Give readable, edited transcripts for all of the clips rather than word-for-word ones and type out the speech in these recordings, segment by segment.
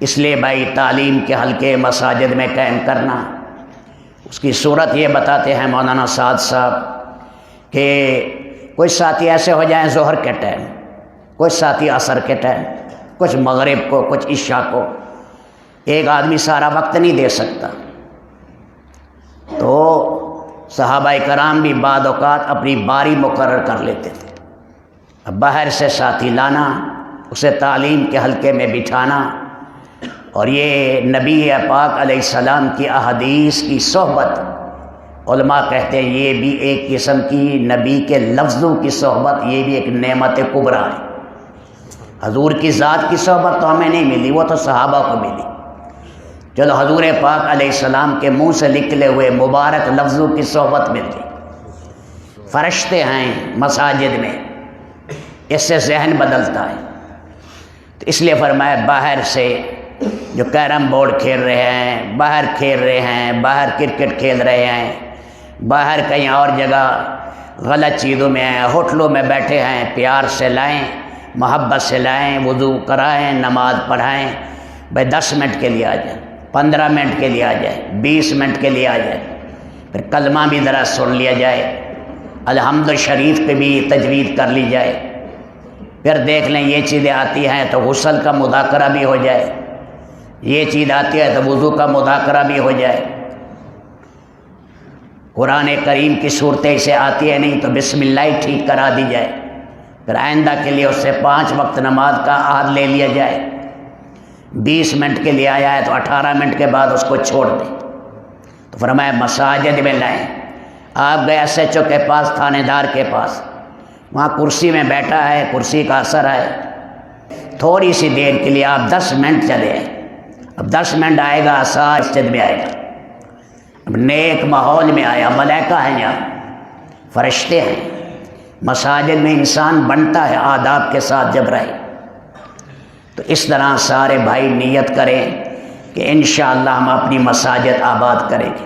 اس لیے بھائی تعلیم کے حلقے مساجد میں قائم کرنا، اس کی صورت یہ بتاتے ہیں مولانا سعد صاحب کہ کچھ ساتھی ایسے ہو جائیں ظہر کے ٹائم، کچھ ساتھی عصر کے ٹائم، کچھ مغرب کو، کچھ عشاء کو، ایک آدمی سارا وقت نہیں دے سکتا۔ تو صحابہ کرام بھی بعض اوقات اپنی باری مقرر کر لیتے تھے، اب باہر سے ساتھی لانا، اسے تعلیم کے حلقے میں بٹھانا، اور یہ نبی پاک علیہ السلام کی احادیث کی صحبت، علماء کہتے ہیں یہ بھی ایک قسم کی نبی کے لفظوں کی صحبت، یہ بھی ایک نعمت کبریٰ ہے۔ حضور کی ذات کی صحبت تو ہمیں نہیں ملی، وہ تو صحابہ کو ملی۔ چلو حضور پاک علیہ السلام کے منہ سے نکلے ہوئے مبارک لفظوں کی صحبت مل گئی۔ فرشتے ہیں مساجد میں، اس سے ذہن بدلتا ہے، تو اس لیے فرمایا باہر سے جو کیرم بورڈ کھیل رہے ہیں، باہر کھیل رہے ہیں، باہر کرکٹ کھیل رہے ہیں، باہر کہیں اور جگہ غلط چیزوں میں ہیں، ہوٹلوں میں بیٹھے ہیں، پیار سے لائیں، محبت سے لائیں، وضو کرائیں، نماز پڑھائیں، بھائی 10 منٹ کے لیے آ جائیں، 15 منٹ کے لیے آ جائے، 20 منٹ کے لیے آ جائے، پھر کلمہ بھی ذرا سن لیا جائے، الحمد شریف پہ بھی تجوید کر لی جائے، پھر دیکھ لیں یہ چیزیں آتی ہیں تو غسل کا مذاکرہ بھی ہو جائے، یہ چیز آتی ہے تو وضو کا مذاکرہ بھی ہو جائے، قرآن کریم کی صورتیں سے آتی ہے نہیں تو بسم اللہ ٹھیک کرا دی جائے، پھر آئندہ کے لیے اس سے 5 وقت نماز کا عہد لے لیا جائے، 20 منٹ کے لیے آیا ہے تو 18 منٹ کے بعد اس کو چھوڑ دیں۔ تو فرمایا مساجد میں لائیں، آپ گئے ایس ایچ او کے پاس، تھانے دار کے پاس، وہاں کرسی میں بیٹھا ہے، کرسی کا اثر ہے، تھوڑی سی دیر کے لیے آپ 10 منٹ چلے آئے، اب 10 منٹ آئے گا مسجد میں آئے گا، اب نیک ماحول میں آیا، ملائکہ ہیں یہاں، فرشتے ہیں، مساجد میں انسان بنتا ہے آداب کے ساتھ جب رہے۔ تو اس طرح سارے بھائی نیت کریں کہ انشاءاللہ ہم اپنی مساجد آباد کریں گے،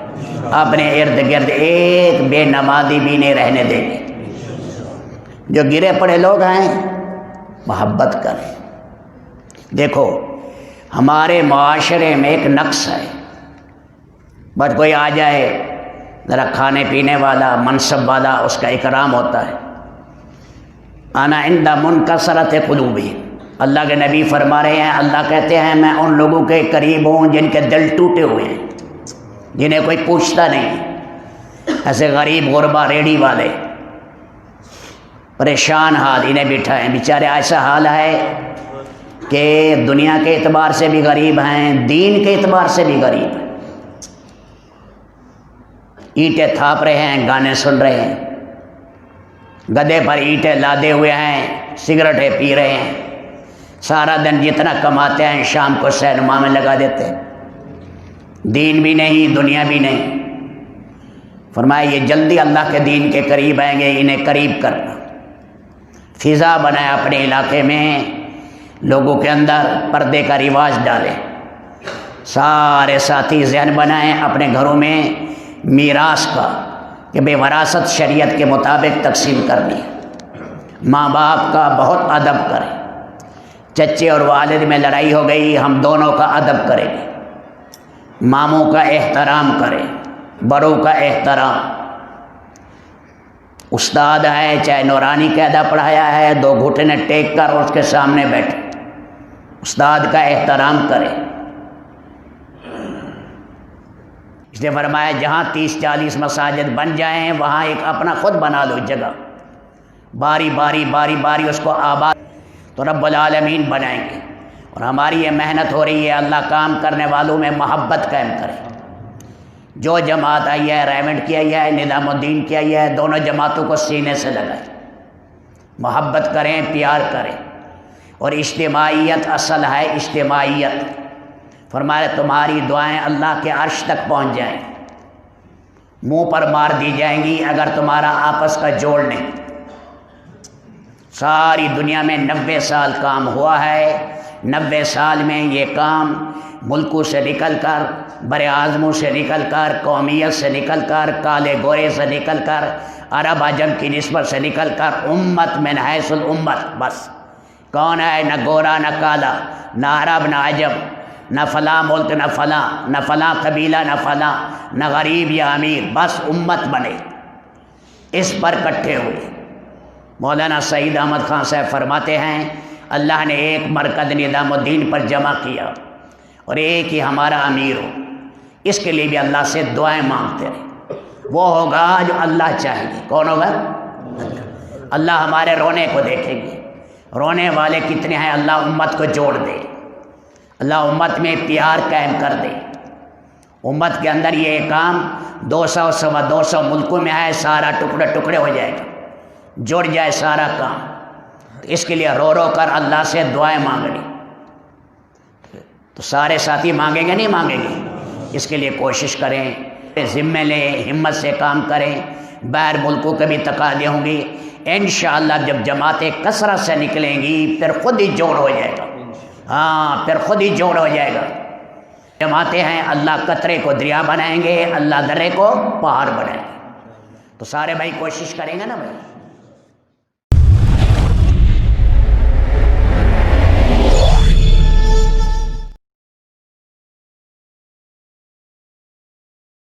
اپنے ارد گرد ایک بے نمازی بھی نہیں رہنے دیں گے، جو گرے پڑے لوگ ہیں محبت کریں۔ دیکھو ہمارے معاشرے میں ایک نقص ہے، بس کوئی آ جائے ذرا کھانے پینے والا، منصب والا، اس کا اکرام ہوتا ہے، انا عند منکسرۃ قلوبہم، اللہ کے نبی فرما رہے ہیں، اللہ کہتے ہیں میں ان لوگوں کے قریب ہوں جن کے دل ٹوٹے ہوئے ہیں، جنہیں کوئی پوچھتا نہیں، ایسے غریب غربا ریڑھی والے پریشان حال، انہیں بٹھائیں، بیچارے ایسا حال ہے کہ دنیا کے اعتبار سے بھی غریب ہیں، دین کے اعتبار سے بھی غریب ہیں، اینٹیں تھاپ رہے ہیں، گانے سن رہے ہیں، گدھے پر اینٹیں لادے ہوئے ہیں، سگریٹیں پی رہے ہیں، سارا دن جتنا کماتے ہیں شام کو سینما میں لگا دیتے ہیں، دین بھی نہیں دنیا بھی نہیں۔ فرمایا یہ جلدی اللہ کے دین کے قریب آئیں گے، انہیں قریب کرنا، فضا بنائے اپنے علاقے میں، لوگوں کے اندر پردے کا رواج ڈالیں، سارے ساتھی ذہن بنائیں اپنے گھروں میں میراث کا کہ بے وراثت شریعت کے مطابق تقسیم کرنی ہے، ماں باپ کا بہت ادب کریں، چچے اور والد میں لڑائی ہو گئی ہم دونوں کا ادب کریں گے، ماموں کا احترام کریں، بڑوں کا احترام، استاد ہے چاہے نورانی قاعدہ پڑھایا ہے 2 گھٹنے ٹیک کر اس کے سامنے بیٹھے، استاد کا احترام کریں۔ اس نے فرمایا جہاں 30-40 مساجد بن جائیں وہاں ایک اپنا خود بنا لو جگہ، باری باری اس کو آباد، تو رب العالمین بنائیں گے۔ اور ہماری یہ محنت ہو رہی ہے، اللہ کام کرنے والوں میں محبت قائم کرے۔ جو جماعت آئی ہے، ریمنڈ کی آئی ہے، نظام الدین کی آئی ہے، دونوں جماعتوں کو سینے سے لگائیں، محبت کریں، پیار کریں، اور اجتماعیت اصل ہے، اجتماعیت۔ فرمایا تمہاری دعائیں اللہ کے عرش تک پہنچ جائیں، منہ پر مار دی جائیں گی اگر تمہارا آپس کا جوڑ نہیں۔ ساری دنیا میں 90 سال کام ہوا ہے، 90 سال میں یہ کام ملکوں سے نکل کر، بر اعظموں سے نکل کر، قومیت سے نکل کر، کالے گورے سے نکل کر، عرب عجم کی نسبت سے نکل کر امت من حیث الامت، بس کون ہے، نہ گورا نہ کالا، نہ عرب نہ عجم، نہ فلاں ملک، نہ فلاں قبیلہ، نہ فلاں، نہ غریب یا امیر، بس امت بنے، اس پر اکٹھے ہوئے۔ مولانا سعید احمد خان صاحب فرماتے ہیں اللہ نے ایک مرکز نظام الدین پر جمع کیا اور ایک ہی ہمارا امیر ہو، اس کے لیے بھی اللہ سے دعائیں مانگتے رہے۔ وہ ہوگا جو اللہ چاہے گی۔ کون ہوگا؟ اللہ ہمارے رونے کو دیکھیں گے، رونے والے کتنے ہیں، اللہ امت کو جوڑ دے، اللہ امت میں پیار قائم کر دے۔ امت کے اندر یہ کام 200 سوا 200 ملکوں میں ہے، سارا ٹکڑے ٹکڑے ہو جائے گا، جڑ جائے سارا کام۔ اس کے لیے رو رو کر اللہ سے دعائیں مانگنی، تو سارے ساتھی مانگیں گے نہیں مانگیں گے؟ اس کے لیے کوشش کریں، ذمے لیں، ہمت سے کام کریں۔ باہر ملکوں کے بھی تقاضے ہوں گی، انشاءاللہ جب جماعتیں کثرت سے نکلیں گی پھر خود ہی جوڑ ہو جائے گا۔ ہاں، پھر خود ہی جوڑ ہو جائے گا۔ جماعتیں ہیں، اللہ قطرے کو دریا بنائیں گے، اللہ درے کو پہاڑ بنائیں گے۔ تو سارے بھائی کوشش کریں گے نا بھائی۔